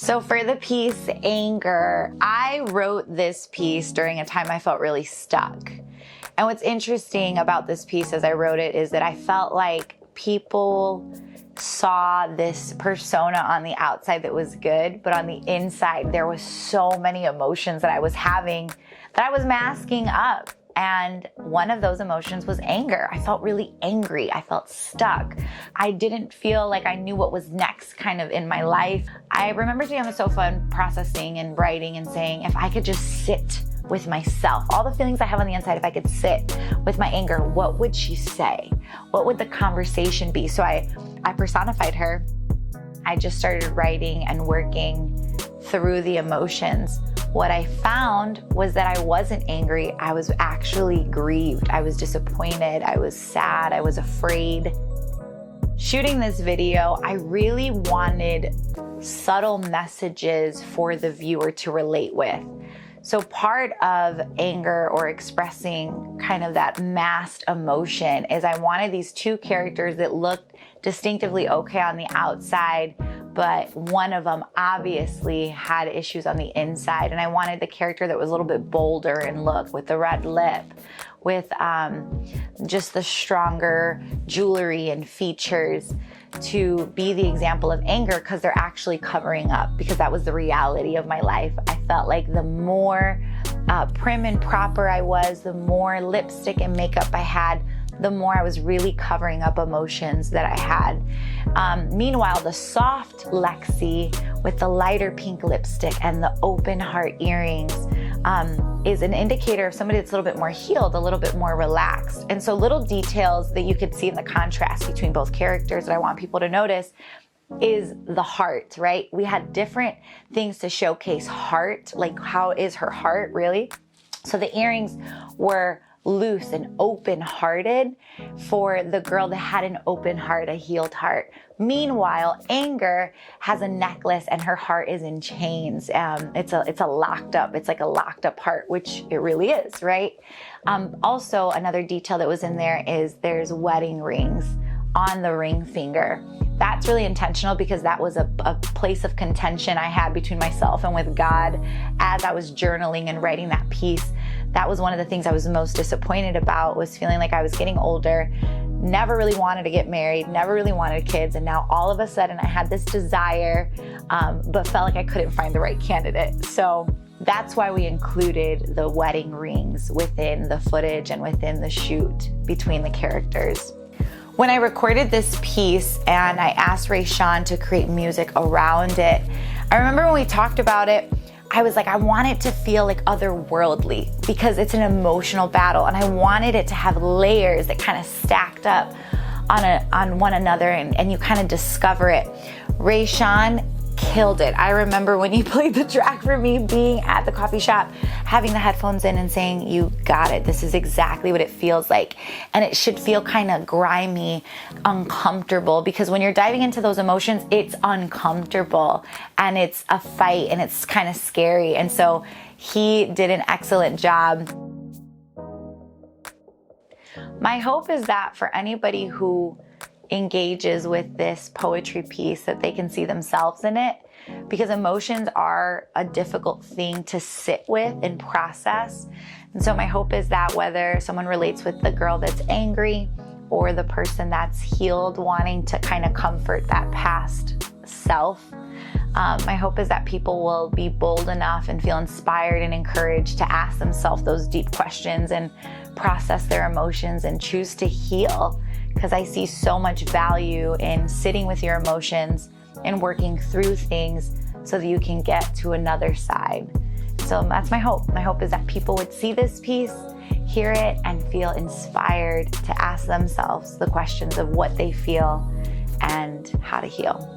So for the piece, Anger, I wrote this piece during a time I felt really stuck. And what's interesting about this piece as I wrote it is that I felt like people saw this persona on the outside that was good, but on the inside, there was so many emotions that I was having that I was masking up. And one of those emotions was anger. I felt really angry. I felt stuck. I didn't feel like I knew what was next kind of in my life. I remember sitting on the sofa and processing and writing and saying, if I could just sit with myself, all the feelings I have on the inside, if I could sit with my anger, what would she say? What would the conversation be? So I personified her. I just started writing and working through the emotions. What I found was that I wasn't angry. I was actually grieved. I was disappointed. I was sad. I was afraid. Shooting this video, I really wanted subtle messages for the viewer to relate with. So part of anger or expressing kind of that masked emotion is I wanted these two characters that looked distinctively okay on the outside, but one of them obviously had issues on the inside. And I wanted the character that was a little bit bolder in look, with the red lip, with just the stronger jewelry and features, to be the example of anger, because they're actually covering up, because that was the reality of my life. I felt like the more prim and proper I was, the more lipstick and makeup I had, the more I was really covering up emotions that I had. Meanwhile, the soft Lexi with the lighter pink lipstick and the open heart earrings is an indicator of somebody that's a little bit more healed, a little bit more relaxed. And so little details that you could see in the contrast between both characters that I want people to notice is the heart, right? We had different things to showcase heart, like how is her heart really? So the earrings were loose and open-hearted for the girl that had an open heart, a healed heart. Meanwhile, Anger has a necklace and her heart is in chains. It's a locked up, it's like a locked up heart, which it really is, right? Also, another detail that was in there is there's wedding rings on the ring finger. That's really intentional because that was a place of contention I had between myself and with God as I was journaling and writing that piece. That was one of the things I was most disappointed about, was feeling like I was getting older, never really wanted to get married, never really wanted kids, and now all of a sudden I had this desire, but felt like I couldn't find the right candidate. So that's why we included the wedding rings within the footage and within the shoot between the characters. When I recorded this piece and I asked Rayshawn to create music around it, I remember when we talked about it, I was like, I want it to feel like otherworldly because it's an emotional battle, and I wanted it to have layers that kind of stacked up on one another, and you kind of discover it. Rayshawn killed it. I remember when he played the track for me, being at the coffee shop, having the headphones in and saying, you got it. This is exactly what it feels like. And it should feel kind of grimy, uncomfortable, because when you're diving into those emotions, it's uncomfortable and it's a fight and it's kind of scary. And so he did an excellent job. My hope is that for anybody who engages with this poetry piece, that they can see themselves in it, because emotions are a difficult thing to sit with and process. And so my hope is that whether someone relates with the girl that's angry or the person that's healed, wanting to kind of comfort that past self, my hope is that people will be bold enough and feel inspired and encouraged to ask themselves those deep questions and process their emotions and choose to heal. Because I see so much value in sitting with your emotions and working through things so that you can get to another side. So that's my hope. My hope is that people would see this piece, hear it, and feel inspired to ask themselves the questions of what they feel and how to heal.